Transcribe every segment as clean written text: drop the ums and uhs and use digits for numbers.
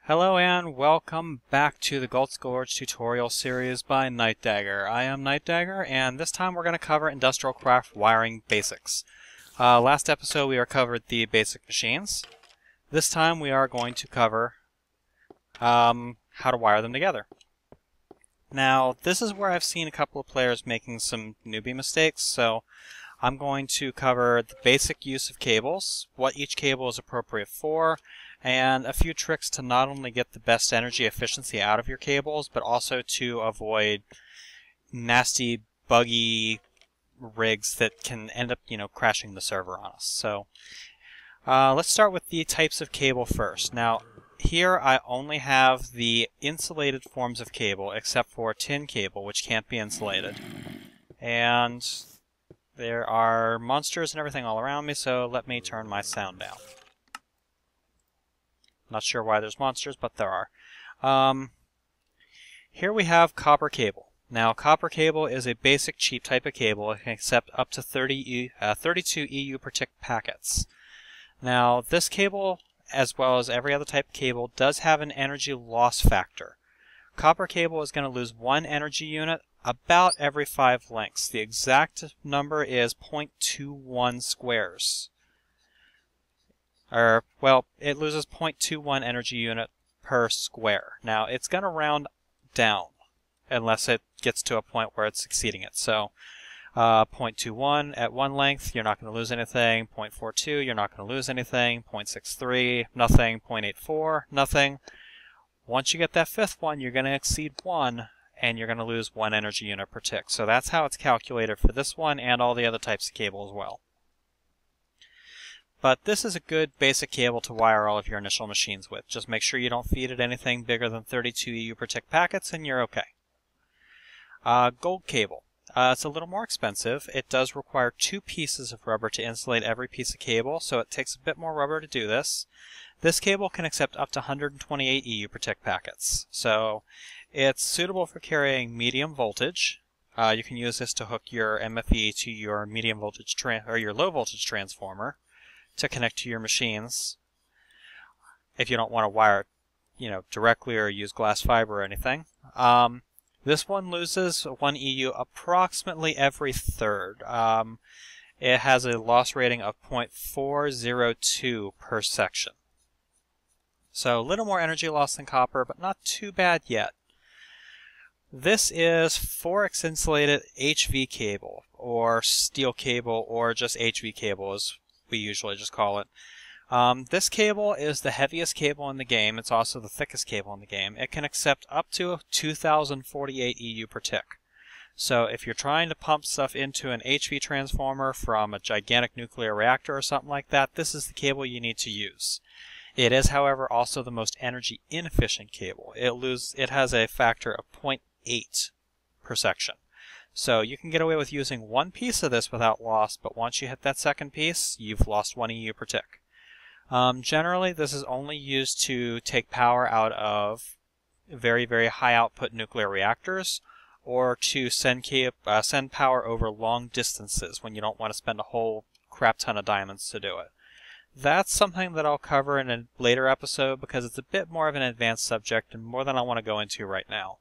Hello and welcome back to the Gorge tutorial series by Nightdagger. I am Nightdagger, and this time we're going to cover industrial craft wiring basics. Last episode we covered the basic machines. This time we are going to cover how to wire them together. Now this is where I've seen a couple of players making some newbie mistakes, so I'm going to cover the basic use of cables, what each cable is appropriate for, and a few tricks to not only get the best energy efficiency out of your cables, but also to avoid nasty, buggy rigs that can end up, crashing the server on us. So let's start with the types of cable first. Now, here I only have the insulated forms of cable, except for tin cable, which can't be insulated. And there are monsters and everything all around me, so let me turn my sound down. Not sure why there's monsters, but there are. Here we have copper cable. Now, copper cable is a basic cheap type of cable. It can accept up to 32 EU per tick packets. Now, this cable, as well as every other type of cable, does have an energy loss factor. Copper cable is going to lose 1 energy unit about every 5 lengths. The exact number is 0.21 squares. Well, it loses 0.21 energy unit per square. Now, it's going to round down unless it gets to a point where it's exceeding it. So, 0.21 at 1 length, you're not going to lose anything. 0.42, you're not going to lose anything. 0.63, nothing. 0.84, nothing. Once you get that 5th one, you're going to exceed 1, and you're going to lose 1 energy unit per tick. So that's how it's calculated for this one and all the other types of cable as well. But this is a good basic cable to wire all of your initial machines with. Just make sure you don't feed it anything bigger than 32 EU per tick packets and you're okay. Gold cable. It's a little more expensive. It does require 2 pieces of rubber to insulate every piece of cable, so it takes a bit more rubber to do this. This cable can accept up to 128 EU per tick packets. So it's suitable for carrying medium voltage. You can use this to hook your MFE to your medium voltage or your low voltage transformer to connect to your machines if you don't want to wire it, directly or use glass fiber or anything. This one loses 1 EU approximately every third. It has a loss rating of 0.402 per section. So a little more energy loss than copper, but not too bad yet. This is 4X insulated HV cable, or steel cable, or just HV cable as we usually just call it. This cable is the heaviest cable in the game. It's also the thickest cable in the game. It can accept up to 2048 EU per tick. So if you're trying to pump stuff into an HV transformer from a gigantic nuclear reactor or something like that, this is the cable you need to use. It is, however, also the most energy inefficient cable. It has a factor of 0.8 per section. So you can get away with using 1 piece of this without loss, but once you hit that 2nd piece, you've lost 1 EU per tick. Generally, this is only used to take power out of very, very high output nuclear reactors, or to send power over long distances when you don't want to spend a whole crap ton of diamonds to do it. That's something that I'll cover in a later episode because it's a bit more of an advanced subject and more than I want to go into right now.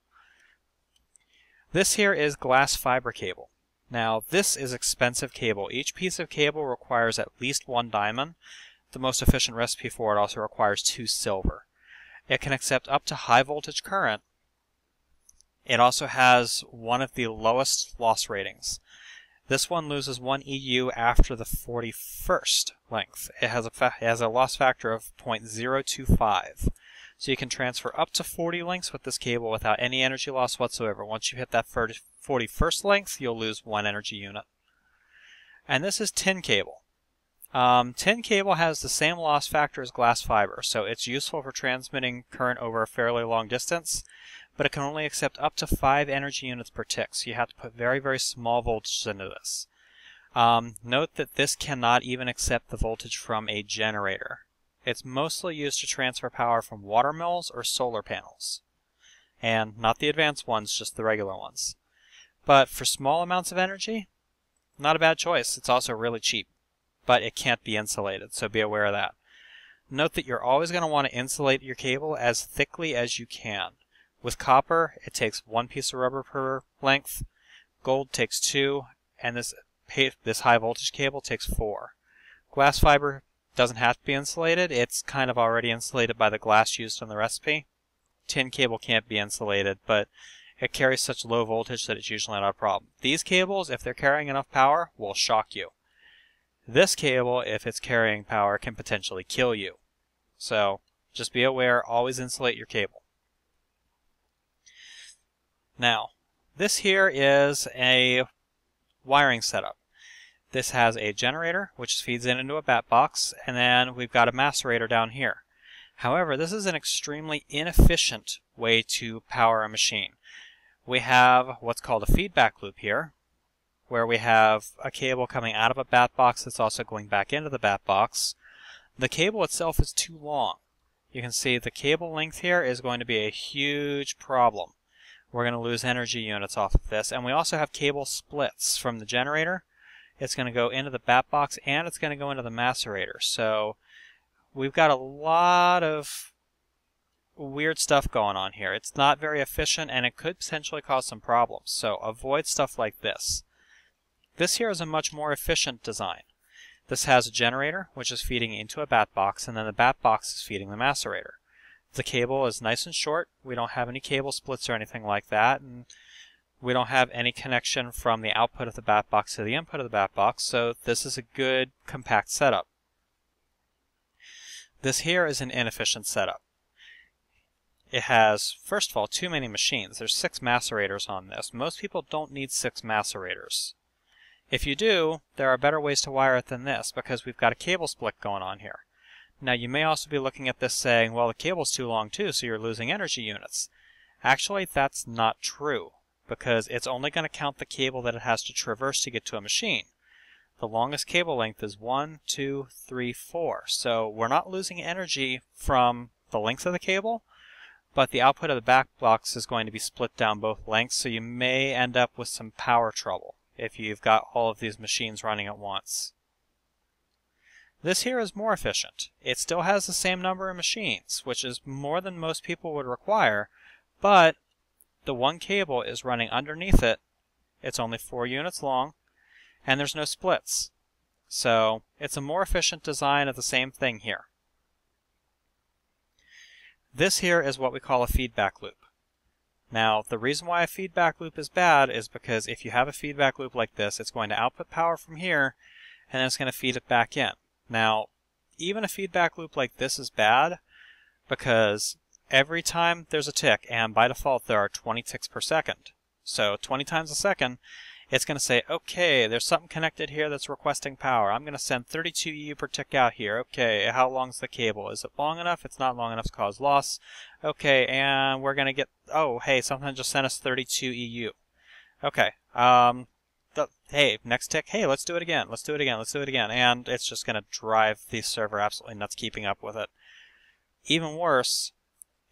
This here is glass fiber cable. Now, this is expensive cable. Each piece of cable requires at least 1 diamond. The most efficient recipe for it also requires 2 silver. It can accept up to high voltage current. It also has one of the lowest loss ratings. This one loses 1 EU after the 41st length. It has a loss factor of 0.025. So you can transfer up to 40 lengths with this cable without any energy loss whatsoever. Once you hit that 41st length, you'll lose 1 energy unit. And this is tin cable. Tin cable has the same loss factor as glass fiber, so it's useful for transmitting current over a fairly long distance, but it can only accept up to 5 energy units per tick, so you have to put very, very small voltages into this. Note that this cannot even accept the voltage from a generator. It's mostly used to transfer power from water mills or solar panels. And not the advanced ones, just the regular ones. But for small amounts of energy, not a bad choice. It's also really cheap. But it can't be insulated, so be aware of that. Note that you're always going to want to insulate your cable as thickly as you can. With copper, it takes 1 piece of rubber per length. Gold takes 2, and this high voltage cable takes 4. Glass fiber doesn't have to be insulated. It's kind of already insulated by the glass used in the recipe. Tin cable can't be insulated, but it carries such low voltage that it's usually not a problem. These cables, if they're carrying enough power, will shock you. This cable, if it's carrying power, can potentially kill you. So just be aware, always insulate your cable. Now, this here is a wiring setup. This has a generator, which feeds into a bat box, and then we've got a macerator down here. However, this is an extremely inefficient way to power a machine. We have what's called a feedback loop here, where we have a cable coming out of a bat box that's also going back into the bat box. The cable itself is too long. You can see the cable length here is going to be a huge problem. We're going to lose energy units off of this, and we also have cable splits from the generator. It's going to go into the bat box and it's going to go into the macerator. So we've got a lot of weird stuff going on here. It's not very efficient and it could potentially cause some problems. So avoid stuff like this. This here is a much more efficient design. This has a generator, which is feeding into a bat box, and then the bat box is feeding the macerator. The cable is nice and short. We don't have any cable splits or anything like that, and we don't have any connection from the output of the bat box to the input of the bat box, so this is a good, compact setup. This here is an inefficient setup. It has, first of all, too many machines. There's 6 macerators on this. Most people don't need 6 macerators. If you do, there are better ways to wire it than this, because we've got a cable split going on here. Now you may also be looking at this saying, well, the cable's too long too, so you're losing energy units. Actually, that's not true, because it's only going to count the cable that it has to traverse to get to a machine. The longest cable length is 1, 2, 3, 4. So we're not losing energy from the length of the cable, but the output of the back box is going to be split down both lengths, so you may end up with some power trouble if you've got all of these machines running at once. This here is more efficient. It still has the same number of machines, which is more than most people would require, but the one cable is running underneath it. It's only 4 units long, and there's no splits. So it's a more efficient design of the same thing here. This here is what we call a feedback loop. Now, the reason why a feedback loop is bad is because if you have a feedback loop like this, it's going to output power from here, and then it's going to feed it back in. Now, even a feedback loop like this is bad because every time there's a tick, and by default there are 20 ticks per second, so 20 times a second, it's going to say, okay, there's something connected here that's requesting power. I'm going to send 32 EU per tick out here. Okay, how long's the cable? Is it long enough? It's not long enough to cause loss. Okay, and we're going to get, oh, hey, something just sent us 32 EU. Okay, hey, next tick, hey, let's do it again, let's do it again, let's do it again. And it's just going to drive the server absolutely nuts keeping up with it. Even worse,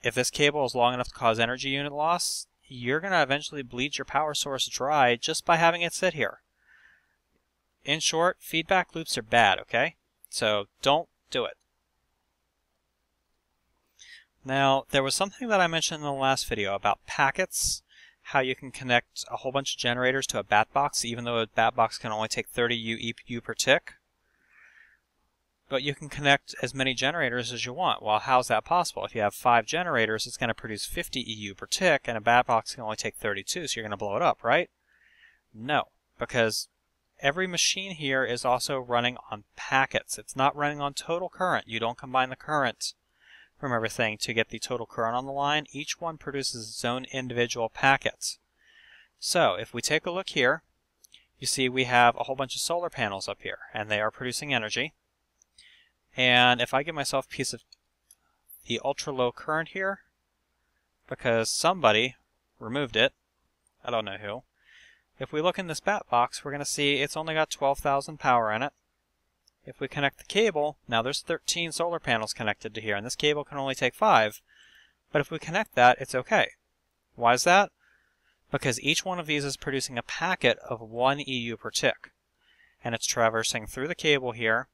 if this cable is long enough to cause energy unit loss, you're going to eventually bleed your power source dry just by having it sit here. In short, feedback loops are bad, okay? So don't do it. Now, there was something that I mentioned in the last video about packets, how you can connect a whole bunch of generators to a bat box, even though a bat box can only take 30 EU per tick. But you can connect as many generators as you want. Well, how's that possible? If you have 5 generators, it's going to produce 50 EU per tick, and a bat box can only take 32, so you're going to blow it up, right? No, because every machine here is also running on packets. It's not running on total current. You don't combine the current from everything to get the total current on the line. Each one produces its own individual packets. So, if we take a look here, you see we have a whole bunch of solar panels up here, and they are producing energy. And if I give myself a piece of the ultra low current here, because somebody removed it, I don't know who, if we look in this bat box, we're going to see it's only got 12,000 power in it. If we connect the cable, now there's 13 solar panels connected to here, and this cable can only take 5, but if we connect that, it's okay. Why is that? Because each one of these is producing a packet of 1 EU per tick, and it's traversing through the cable here,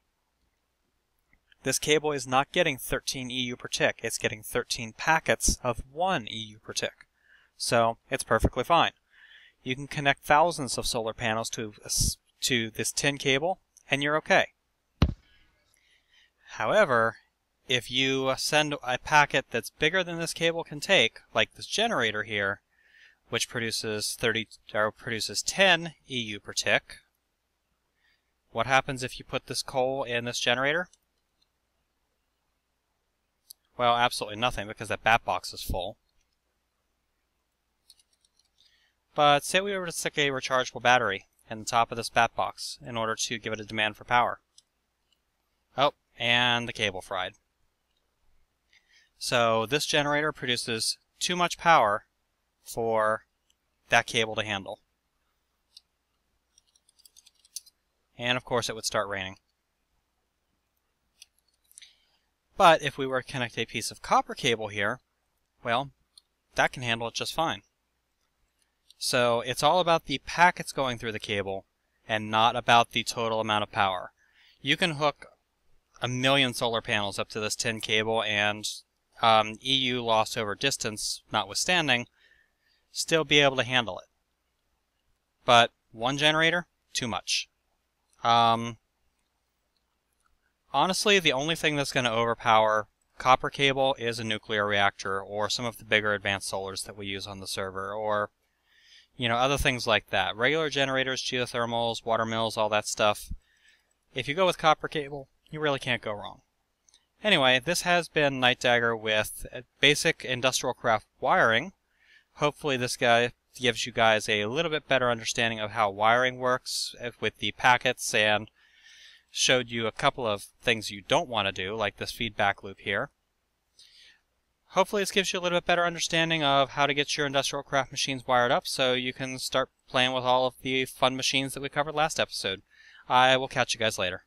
this cable is not getting 13 EU per tick. It's getting 13 packets of 1 EU per tick. So it's perfectly fine. You can connect thousands of solar panels to this tin cable, and you're okay. However, if you send a packet that's bigger than this cable can take, like this generator here, which produces 10 EU per tick, what happens if you put this coal in this generator? Well, absolutely nothing, because that bat box is full. But say we were to stick a rechargeable battery in the top of this bat box in order to give it a demand for power. Oh, and the cable fried. So this generator produces too much power for that cable to handle. And of course it would start raining. But if we were to connect a piece of copper cable here, well, that can handle it just fine. So it's all about the packets going through the cable and not about the total amount of power. You can hook 1,000,000 solar panels up to this tin cable and EU loss over distance notwithstanding, still be able to handle it. But one generator, too much. Honestly, the only thing that's going to overpower copper cable is a nuclear reactor or some of the bigger advanced solars that we use on the server, or other things like that. Regular generators, geothermals, water mills, all that stuff. If you go with copper cable, you really can't go wrong. Anyway, this has been Nightdagger with basic industrial craft wiring. Hopefully this guy gives you guys a little bit better understanding of how wiring works with the packets, and showed you a couple of things you don't want to do, like this feedback loop here. Hopefully this gives you a little bit better understanding of how to get your industrial craft machines wired up so you can start playing with all of the fun machines that we covered last episode. I will catch you guys later.